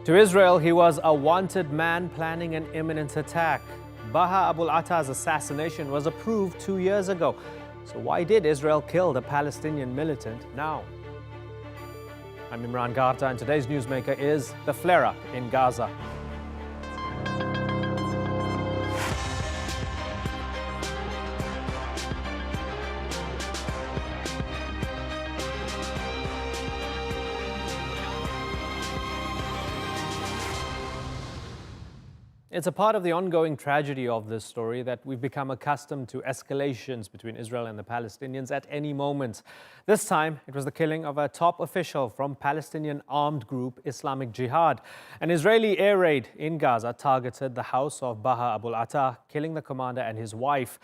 To Israel, he was a wanted man planning an imminent attack. Baha Abu al Ata's assassination was approved 2 years ago. So why did Israel kill the Palestinian militant now? I'm Imran Garta, and today's newsmaker is the flare-up in Gaza. It's a part of the ongoing tragedy of this story that we've become accustomed to escalations between Israel and the Palestinians at any moment. This time, it was the killing of a top official from Palestinian armed group Islamic Jihad. An Israeli air raid in Gaza targeted the house of Baha Abu al Ata, killing the commander and his wife.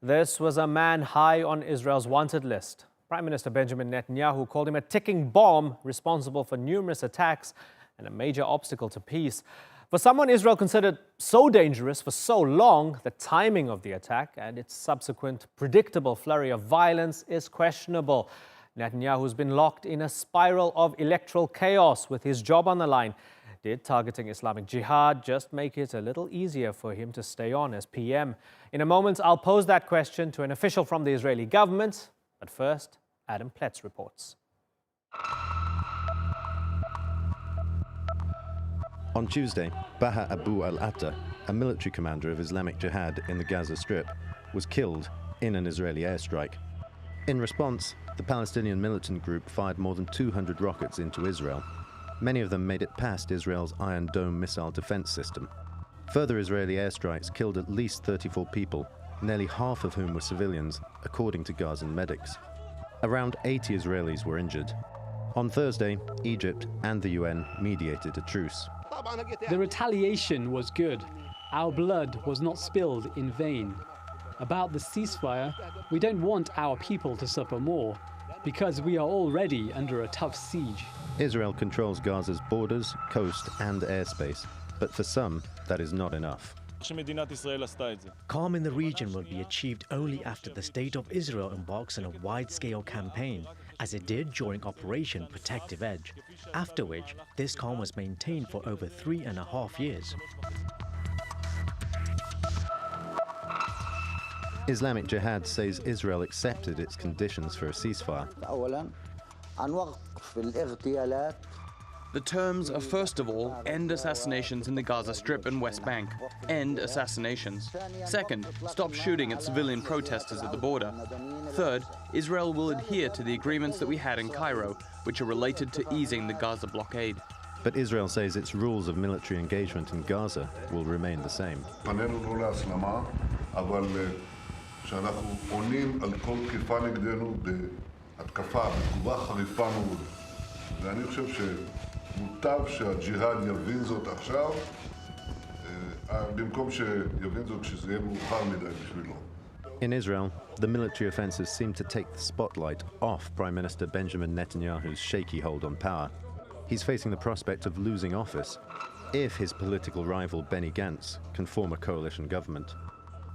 This was a man high on Israel's wanted list. Prime Minister Benjamin Netanyahu called him a ticking bomb responsible for numerous attacks and a major obstacle to peace. For someone Israel considered so dangerous for so long, the timing of the attack and its subsequent predictable flurry of violence is questionable. Netanyahu's been locked in a spiral of electoral chaos with his job on the line. Did targeting Islamic Jihad just make it a little easier for him to stay on as PM? In a moment, I'll pose that question to an official from the Israeli government. But first, Adam Pletz reports. On Tuesday, Baha Abu al Ata, a military commander of Islamic Jihad in the Gaza Strip, was killed in an Israeli airstrike. In response, the Palestinian militant group fired more than 200 rockets into Israel. Many of them made it past Israel's Iron Dome missile defense system. Further Israeli airstrikes killed at least 34 people, nearly half of whom were civilians, according to Gazan medics. Around 80 Israelis were injured. On Thursday, Egypt and the UN mediated a truce. The retaliation was good. Our blood was not spilled in vain. About the ceasefire, we don't want our people to suffer more, because we are already under a tough siege. Israel controls Gaza's borders, coast and airspace, but for some, that is not enough. Calm in the region will be achieved only after the State of Israel embarks on a wide-scale campaign, as it did during Operation Protective Edge, after which this calm was maintained for over 3.5 years. Islamic Jihad says Israel accepted its conditions for a ceasefire. The terms are, first of all, end assassinations in the Gaza Strip and West Bank. End assassinations. Second, stop shooting at civilian protesters at the border. Third, Israel will adhere to the agreements that we had in Cairo, which are related to easing the Gaza blockade. But Israel says its rules of military engagement in Gaza will remain the same. מוטב שהג'יהאד יבין זאת עכשיו, במקום שיבין זאת כשזה יהיה מאוחר מדי בשבילו. In Israel, the military offensive seemed to take the spotlight off Prime Minister Benjamin Netanyahu's shaky hold on power. He's facing the prospect of losing office if his political rival Benny Gantz can form a coalition government.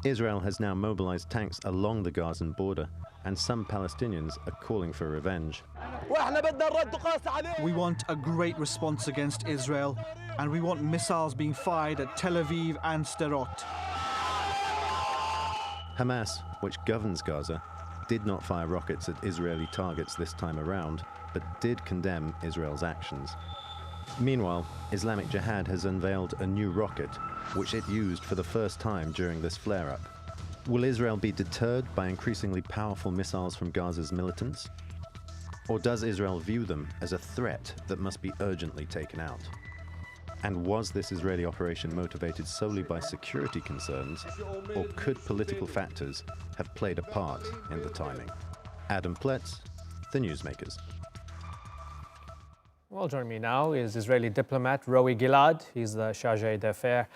Israel has now mobilized tanks along the Gazan border, and some Palestinians are calling for revenge. We want a great response against Israel, and we want missiles being fired at Tel Aviv and Sderot. Hamas, which governs Gaza, did not fire rockets at Israeli targets this time around, but did condemn Israel's actions. Meanwhile, Islamic Jihad has unveiled a new rocket, which it used for the first time during this flare-up. Will Israel be deterred by increasingly powerful missiles from Gaza's militants? Or does Israel view them as a threat that must be urgently taken out? And was this Israeli operation motivated solely by security concerns, or could political factors have played a part in the timing? Adam Pletz, The Newsmakers. Well, joining me now is Israeli diplomat Roey Gilad. He's the chargé d'affaires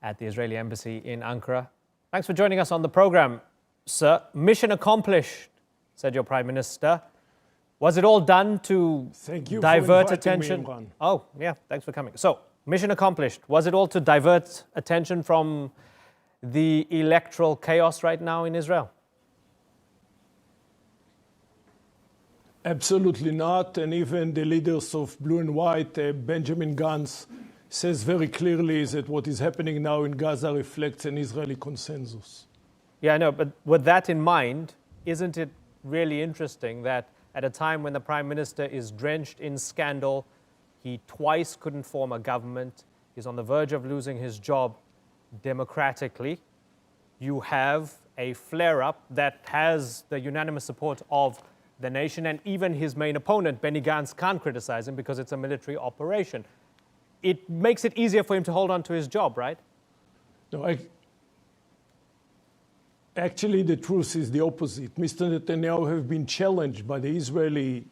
at the Israeli embassy in Ankara. Thanks for joining us on the program, sir. Mission accomplished, said your Prime Minister. Was it all done to divert attention? Oh, yeah, thanks for coming. So, mission accomplished. Was it all to divert attention from the electoral chaos right now in Israel? Absolutely not. And even the leaders of Blue and White, Benjamin Gantz, says very clearly that what is happening now in Gaza reflects an Israeli consensus. Yeah, I know, but with that in mind, isn't it really interesting that at a time when the Prime Minister is drenched in scandal, he twice couldn't form a government, he's on the verge of losing his job democratically, you have a flare-up that has the unanimous support of the nation, and even his main opponent, Benny Gantz, can't criticize him because it's a military operation. It makes it easier for him to hold on to his job, right? No, actually, the truth is the opposite. Mr. Netanyahu has been challenged by the Israeli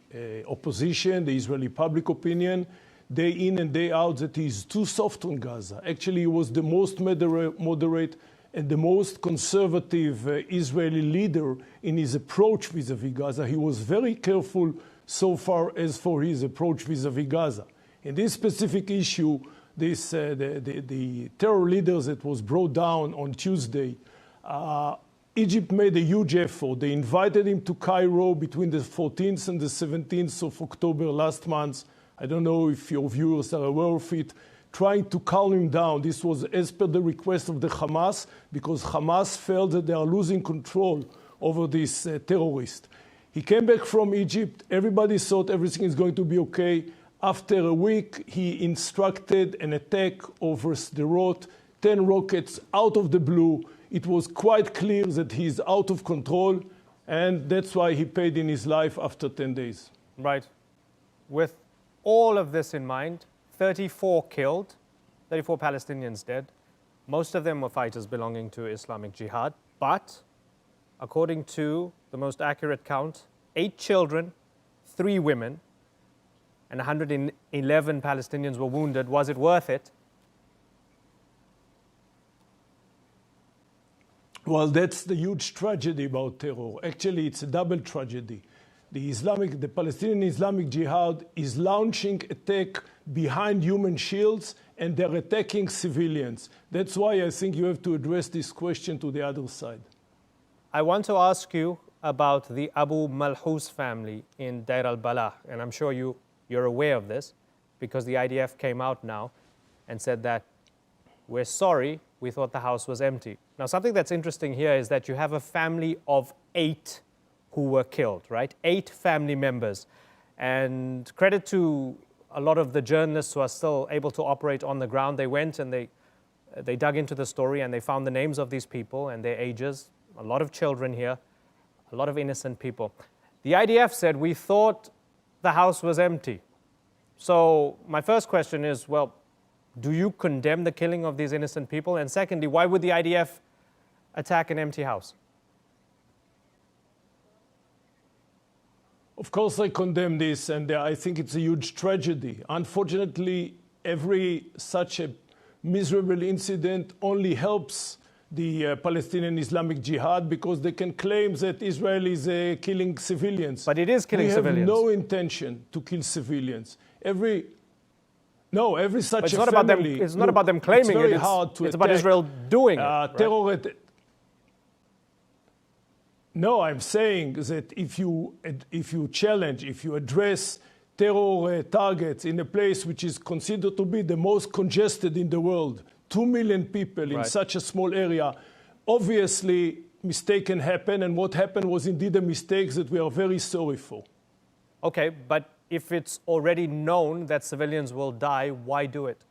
opposition, the Israeli public opinion, day in and day out, that he is too soft on Gaza. Actually, he was the most moderate and the most conservative Israeli leader in his approach vis-à-vis Gaza. He was very careful so far as for his approach vis-à-vis Gaza. In this specific issue, the terror leaders that was brought down on Tuesday, Egypt made a huge effort. They invited him to Cairo between the 14th and the 17th of October last month. I don't know if your viewers are aware of it, trying to calm him down. This was as per the request of the Hamas, because Hamas felt that they are losing control over this terrorist. He came back from Egypt. Everybody thought everything is going to be okay. After a week, he instructed an attack over Sderot, 10 rockets out of the blue. It was quite clear that he is out of control, and that's why he paid in his life after 10 days. Right. With all of this in mind, 34 killed, 34 Palestinians dead. Most of them were fighters belonging to Islamic Jihad. But according to the most accurate count, 8 children, 3 women, and 111 Palestinians were wounded. Was it worth it? Well, that's the huge tragedy about terror. Actually, it's a double tragedy. The Palestinian Islamic Jihad is launching attack behind human shields, and they're attacking civilians. That's why I think you have to address this question to the other side. I want to ask you about the Abu Malhous family in Deir al-Balah, and I'm sure you're aware of this because the IDF came out now and said that we're sorry, we thought the house was empty. Now, something that's interesting here is that you have a family of 8 who were killed, right? 8 family members. And credit to a lot of the journalists who are still able to operate on the ground. They went and they dug into the story and they found the names of these people and their ages. A lot of children here, a lot of innocent people. The IDF said, we thought the house was empty. So my first question is, well, do you condemn the killing of these innocent people? And secondly, why would the IDF attack an empty house? Of course, I condemn this, and I think it's a huge tragedy. Unfortunately, every such a miserable incident only helps the Palestinian Islamic Jihad because they can claim that Israel is killing civilians. But it is killing civilians. We have no intention to kill civilians. Every such it's a not family. It's not about them claiming it's very it. Hard to it's about Israel doing it. Right? No, I'm saying that if you challenge, if you address terror targets in a place which is considered to be the most congested in the world, 2 million people in such a small area, obviously mistake can happen, and what happened was indeed a mistake that we are very sorry for. Okay, but if it's already known that civilians will die, why do it?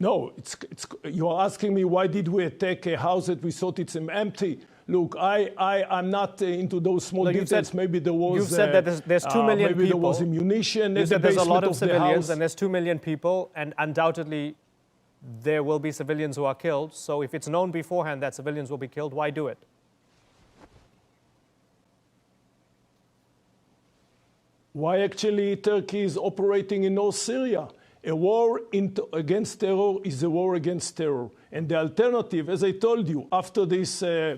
No, you are asking me why did we attack a house that we thought it's empty? Look, I'm not into those small details. Maybe there was. You've said that there's 2 million people. Maybe there was ammunition. You said there's a lot of civilians, and there's 2 million people, and undoubtedly there will be civilians who are killed. So if it's known beforehand that civilians will be killed, why do it? Why actually Turkey is operating in North Syria? A war against terror is a war against terror. And the alternative, as I told you, after this terror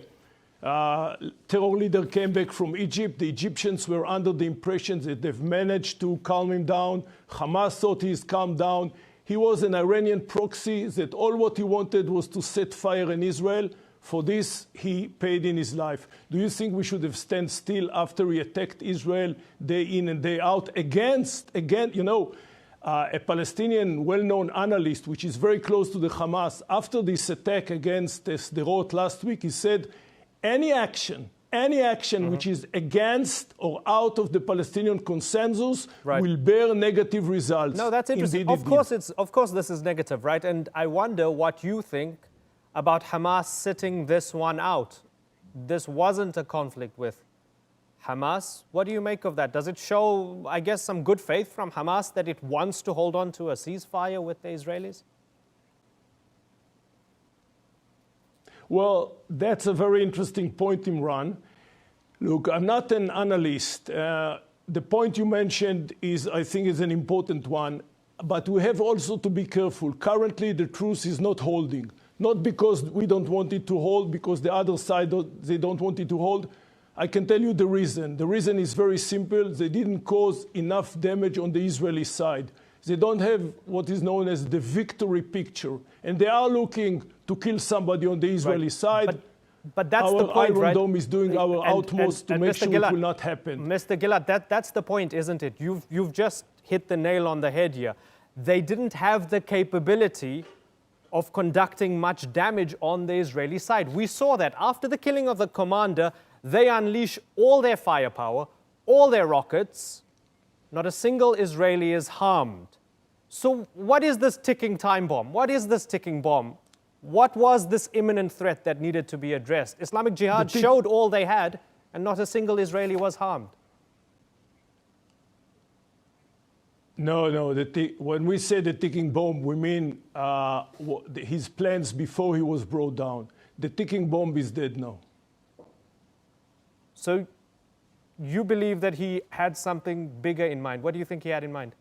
leader came back from Egypt, the Egyptians were under the impression that they've managed to calm him down. Hamas thought he's calmed down. He was an Iranian proxy that all what he wanted was to set fire in Israel. For this, he paid in his life. Do you think we should have stand still after he attacked Israel day in and day out a Palestinian well-known analyst, which is very close to the Hamas, after this attack against Sderot last week, he said, any action which is against or out of the Palestinian consensus will bear negative results. No, that's interesting. Indeed, of course this is negative, right? And I wonder what you think about Hamas sitting this one out. This wasn't a conflict with Hamas. What do you make of that? Does it show, I guess, some good faith from Hamas that it wants to hold on to a ceasefire with the Israelis? Well, that's a very interesting point, Imran. Look, I'm not an analyst. The point you mentioned I think is an important one, but we have also to be careful. Currently, the truce is not holding. Not because we don't want it to hold, because the other side, they don't want it to hold. I can tell you the reason. The reason is very simple. They didn't cause enough damage on the Israeli side. They don't have what is known as the victory picture. And they are looking to kill somebody on the Israeli side. But that's our the point, Iron right? Dome is doing our utmost to make Mr. sure Gilad, it will not happen. Mr. Gilad, that's the point, isn't it? You've just hit the nail on the head here. They didn't have the capability of conducting much damage on the Israeli side. We saw that after the killing of the commander, they unleash all their firepower, all their rockets. Not a single Israeli is harmed. So what is this ticking time bomb? What is this ticking bomb? What was this imminent threat that needed to be addressed? Islamic Jihad showed all they had, and not a single Israeli was harmed. No. When we say the ticking bomb, we mean his plans before he was brought down. The ticking bomb is dead now. So you believe that he had something bigger in mind. What do you think he had in mind?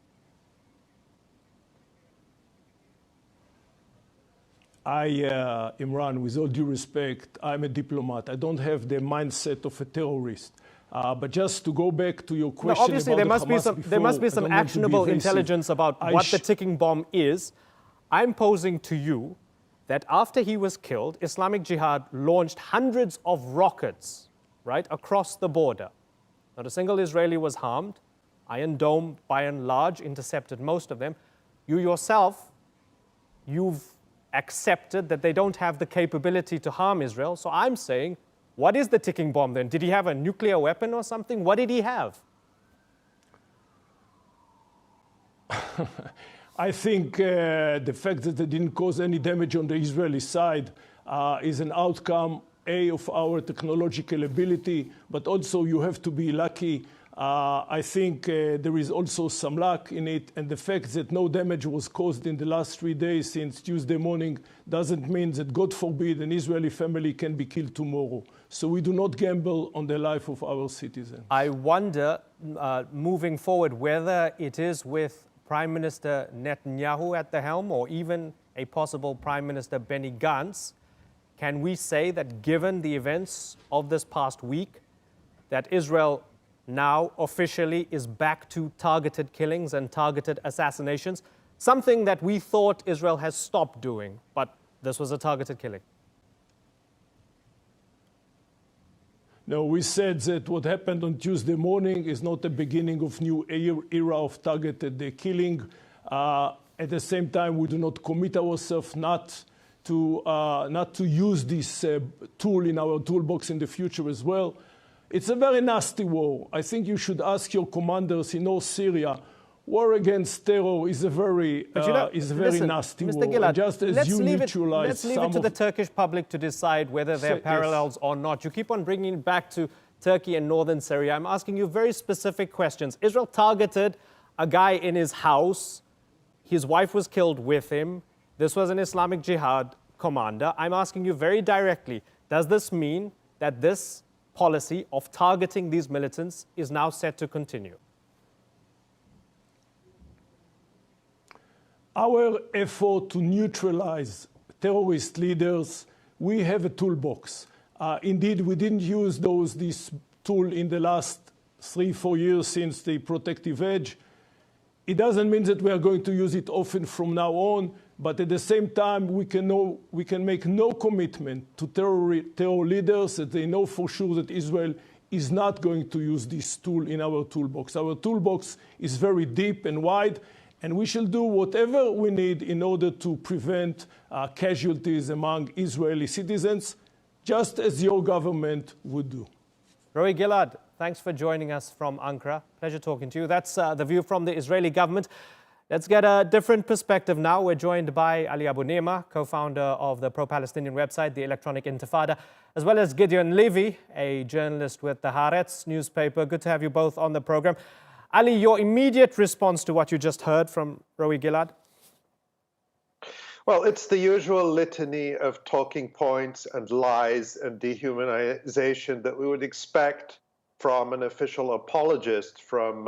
Imran, with all due respect, I'm a diplomat. I don't have the mindset of a terrorist. But just to go back to your question, obviously about there must be some actionable intelligence about what the ticking bomb is. I'm posing to you that after he was killed, Islamic Jihad launched hundreds of rockets, right, across the border. Not a single Israeli was harmed. Iron Dome, by and large, intercepted most of them. You yourself, you've accepted that they don't have the capability to harm Israel. So I'm saying, what is the ticking bomb then? Did he have a nuclear weapon or something? What did he have? I think the fact that they didn't cause any damage on the Israeli side is an outcome, of our technological ability, but also you have to be lucky. I think there is also some luck in it, and the fact that no damage was caused in the last 3 days since Tuesday morning doesn't mean that, God forbid, an Israeli family can be killed tomorrow. So we do not gamble on the life of our citizens. I wonder, moving forward, whether it is with Prime Minister Netanyahu at the helm or even a possible Prime Minister Benny Gantz, can we say that given the events of this past week, that Israel now officially is back to targeted killings and targeted assassinations, something that we thought Israel has stopped doing, but this was a targeted killing? No, we said that what happened on Tuesday morning is not the beginning of new era of targeted killing. At the same time, we do not commit ourselves not to use this tool in our toolbox in the future as well. It's a very nasty war. I think you should ask your commanders in North Syria. War against terror is a very nasty Mr. war. Gilad, Just as let's you leave neutralize it to the Turkish public to decide whether there are parallels or not. You keep on bringing it back to Turkey and northern Syria. I'm asking you very specific questions. Israel targeted a guy in his house. His wife was killed with him. This was an Islamic Jihad commander. I'm asking you very directly, does this mean that this policy of targeting these militants is now set to continue? Our effort to neutralize terrorist leaders, we have a toolbox. Indeed, we didn't use this tool in the last 3-4 years since the protective edge. It doesn't mean that we are going to use it often from now on. But at the same time, we can make no commitment to terror leaders that they know for sure that Israel is not going to use this tool in our toolbox. Our toolbox is very deep and wide, and we shall do whatever we need in order to prevent casualties among Israeli citizens, just as your government would do. Roey Gilad, thanks for joining us from Ankara. Pleasure talking to you. That's the view from the Israeli government. Let's get a different perspective now. We're joined by Ali Abunimah, co-founder of the pro-Palestinian website, the Electronic Intifada, as well as Gideon Levy, a journalist with the Haaretz newspaper. Good to have you both on the program. Ali, your immediate response to what you just heard from Roey Gilad? Well, it's the usual litany of talking points and lies and dehumanization that we would expect from an official apologist from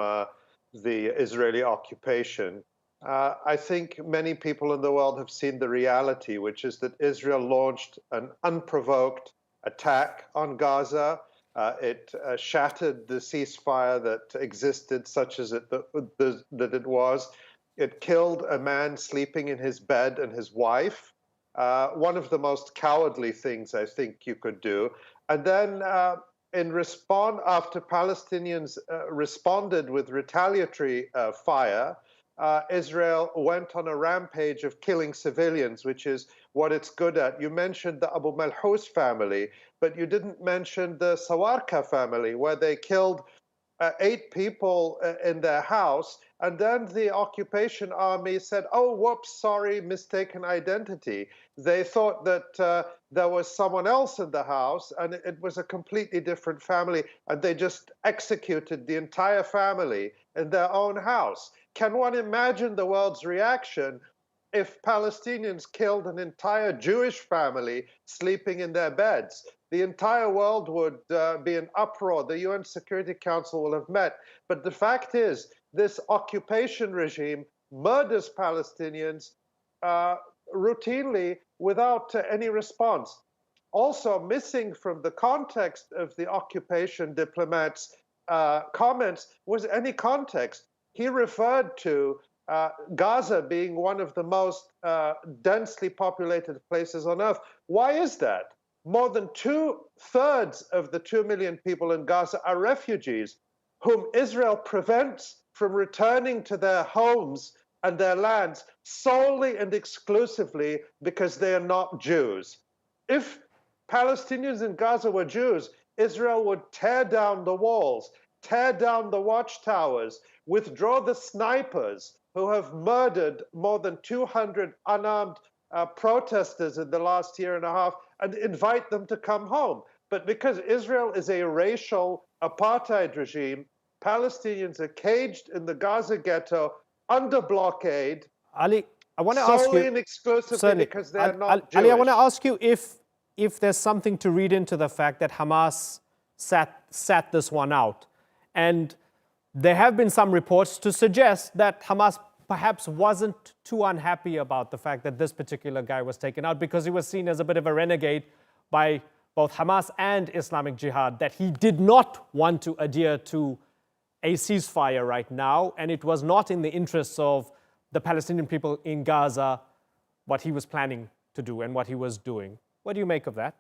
the Israeli occupation. I think many people in the world have seen the reality, which is that Israel launched an unprovoked attack on Gaza. It shattered the ceasefire that existed, such as that it was. It killed a man sleeping in his bed and his wife, one of the most cowardly things I think you could do. And then in response, after Palestinians responded with retaliatory fire, Israel went on a rampage of killing civilians, which is what it's good at. You mentioned the Abu Malhous family, but you didn't mention the Sawarka family, where they killed 8 people in their house. And then the occupation army said, oh, whoops, sorry, mistaken identity. They thought that there was someone else in the house, and it was a completely different family, and they just executed the entire family in their own house. Can one imagine the world's reaction if Palestinians killed an entire Jewish family sleeping in their beds? The entire world would be in uproar. The UN Security Council will have met. But the fact is, this occupation regime murders Palestinians routinely without any response. Also missing from the context of the occupation diplomats' comments was any context. He referred to Gaza being one of the most densely populated places on earth. Why is that? More than 2/3 of the 2 million people in Gaza are refugees whom Israel prevents from returning to their homes and their lands solely and exclusively because they are not Jews. If Palestinians in Gaza were Jews, Israel would tear down the walls, tear down the watchtowers, withdraw the snipers who have murdered more than 200 unarmed protesters in the last year and a half, and invite them to come home. But because Israel is a racial apartheid regime, Palestinians are caged in the Gaza ghetto under blockade. Ali, I want to ask you, solely and exclusively because they are not Jewish. Ali, I want to ask you if there's something to read into the fact that Hamas sat this one out. And there have been some reports to suggest that Hamas perhaps wasn't too unhappy about the fact that this particular guy was taken out because he was seen as a bit of a renegade by both Hamas and Islamic Jihad, that he did not want to adhere to a ceasefire right now, and it was not in the interests of the Palestinian people in Gaza what he was planning to do and what he was doing. What do you make of that?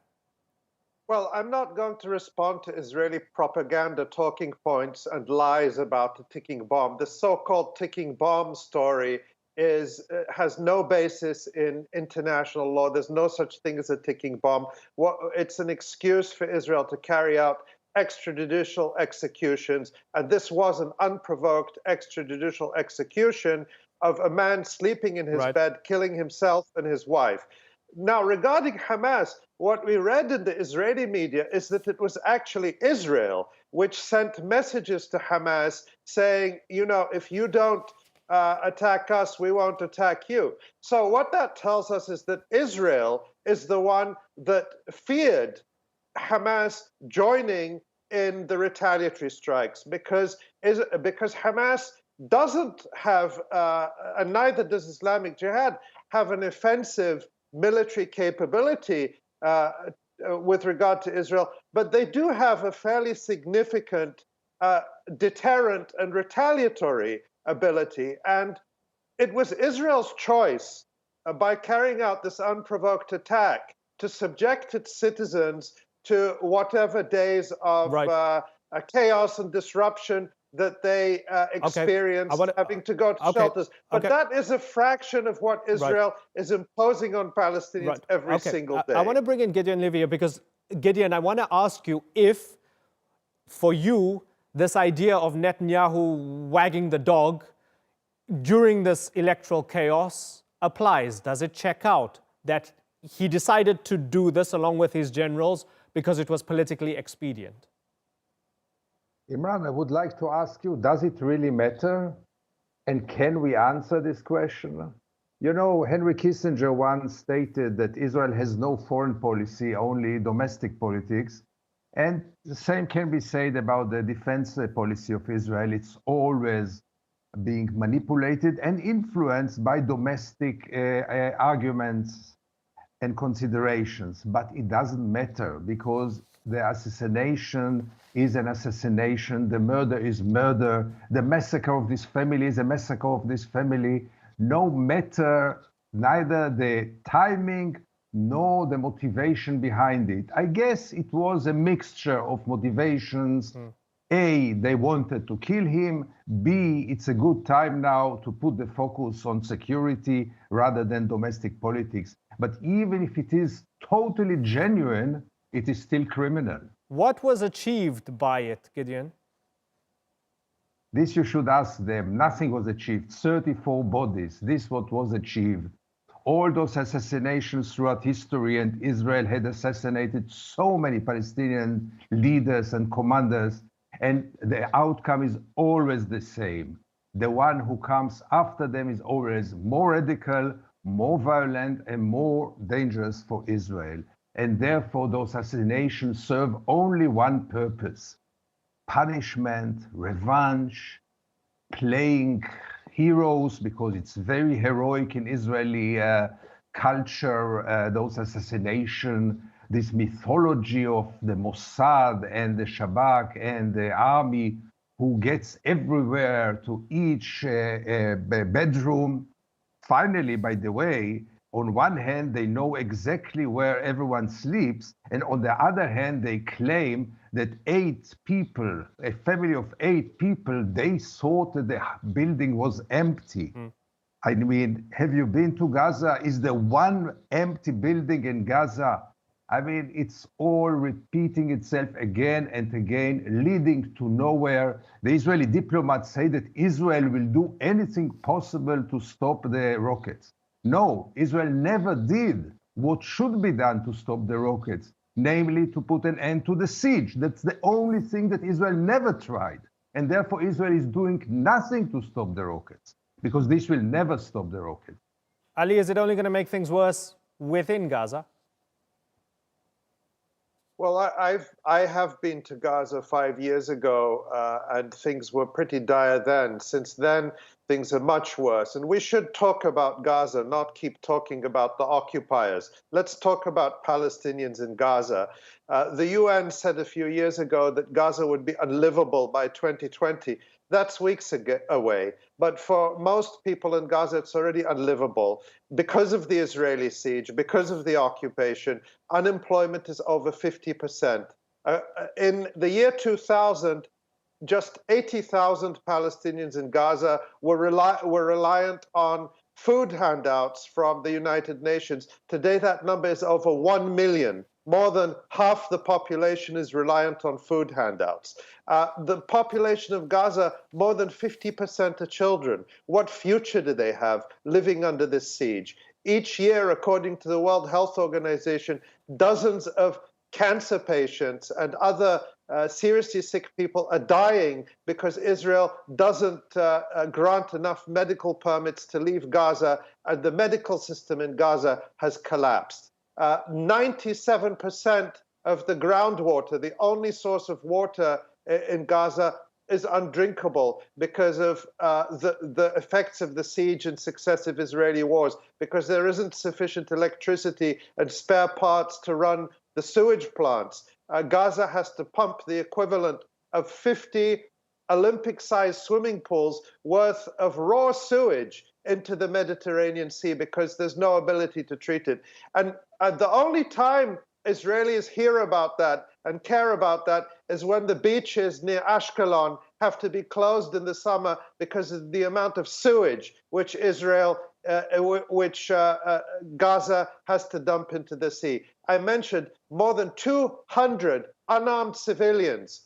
Well, I'm not going to respond to Israeli propaganda talking points and lies about the ticking bomb. The so-called ticking bomb story has no basis in international law. There's no such thing as a ticking bomb. It's an excuse for Israel to carry out extrajudicial executions, and this was an unprovoked extrajudicial execution of a man sleeping in his bed, killing himself and his wife. Now, regarding Hamas, what we read in the Israeli media is that it was actually Israel which sent messages to Hamas saying, you know, if you don't attack us, we won't attack you. So what that tells us is that Israel is the one that feared Hamas joining in the retaliatory strikes because Hamas doesn't have, and neither does Islamic Jihad, have an offensive military capability with regard to Israel, but they do have a fairly significant deterrent and retaliatory ability. And it was Israel's choice by carrying out this unprovoked attack to subject its citizens to whatever days of chaos and disruption that they experience, having to go to shelters. But that is a fraction of what Israel is imposing on Palestinians every single day. I want to bring in Gideon Levy here because, Gideon, I want to ask you if, for you, this idea of Netanyahu wagging the dog during this electoral chaos applies. Does it check out that he decided to do this along with his generals because it was politically expedient? Imran, I would like to ask you, does it really matter? And can we answer this question? You know, Henry Kissinger once stated that Israel has no foreign policy, only domestic politics. And the same can be said about the defense policy of Israel. It's always being manipulated and influenced by domestic arguments and considerations. But it doesn't matter because the assassination is an assassination, the murder is murder, the massacre of this family is a massacre of this family, no matter neither the timing nor the motivation behind it. I guess it was a mixture of motivations. A, they wanted to kill him. B, it's a good time now to put the focus on security rather than domestic politics. But even if it is totally genuine, it is still criminal. What was achieved by it, Gideon? This you should ask them. Nothing was achieved. 34 bodies. This what was achieved. All those assassinations throughout history, and Israel had assassinated so many Palestinian leaders and commanders, and the outcome is always the same. The one who comes after them is always more radical, more violent, and more dangerous for Israel. And therefore, those assassinations serve only one purpose: punishment, revenge, playing heroes, because it's very heroic in Israeli culture, those assassinations, this mythology of the Mossad and the Shabak and the army who gets everywhere to each bedroom. Finally, by the way, on one hand, they know exactly where everyone sleeps, and on the other hand, they claim that 8 people, a family of 8 people, they thought that the building was empty. I mean, have you been to Gaza? Is there one empty building in Gaza? I mean, it's all repeating itself again and again, leading to nowhere. The Israeli diplomats say that Israel will do anything possible to stop the rockets. No, Israel never did what should be done to stop the rockets, namely to put an end to the siege. That's the only thing that Israel never tried. And therefore, Israel is doing nothing to stop the rockets, because this will never stop the rockets. Ali, is it only going to make things worse within Gaza? Well, I have been to Gaza 5 years ago, and things were pretty dire then. Since then, things are much worse. And we should talk about Gaza, not keep talking about the occupiers. Let's talk about Palestinians in Gaza. The UN said a few years ago that Gaza would be unlivable by 2020. That's weeks away. But for most people in Gaza, it's already unlivable. Because of the Israeli siege, because of the occupation, unemployment is over 50%. In the year 2000, just 80,000 Palestinians in Gaza were reliant on food handouts from the United Nations. Today, that number is over 1 million. More than half the population is reliant on food handouts. The population of Gaza, more than 50% are children. What future do they have living under this siege? Each year, according to the World Health Organization, dozens of cancer patients and other seriously sick people are dying because Israel doesn't grant enough medical permits to leave Gaza, and the medical system in Gaza has collapsed. 97% of the groundwater, the only source of water in Gaza, is undrinkable because of the effects of the siege and successive Israeli wars, because there isn't sufficient electricity and spare parts to run the sewage plants. Gaza has to pump the equivalent of 50 Olympic-sized swimming pools worth of raw sewage into the Mediterranean Sea because there's no ability to treat it. And the only time Israelis hear about that and care about that is when the beaches near Ashkelon have to be closed in the summer because of the amount of sewage which Gaza has to dump into the sea. I mentioned more than 200 unarmed civilians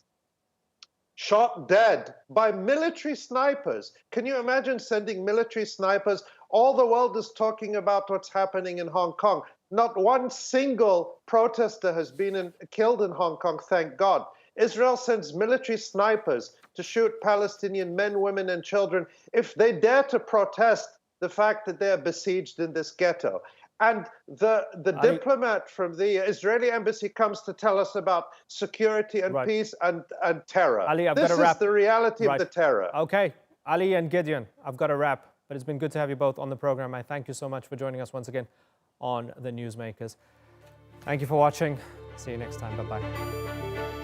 shot dead by military snipers. Can you imagine sending military snipers? All the world is talking about what's happening in Hong Kong. Not one single protester has been killed in Hong Kong, thank God. Israel sends military snipers to shoot Palestinian men, women, and children if they dare to protest the fact that they're besieged in this ghetto. And the diplomat from the Israeli embassy comes to tell us about security and peace and terror. Ali, I've this got to wrap. Is the reality of the terror. Okay, Ali and Gideon, I've got to wrap. But it's been good to have you both on the program. I thank you so much for joining us once again on The Newsmakers. Thank you for watching. See you next time. Bye-bye.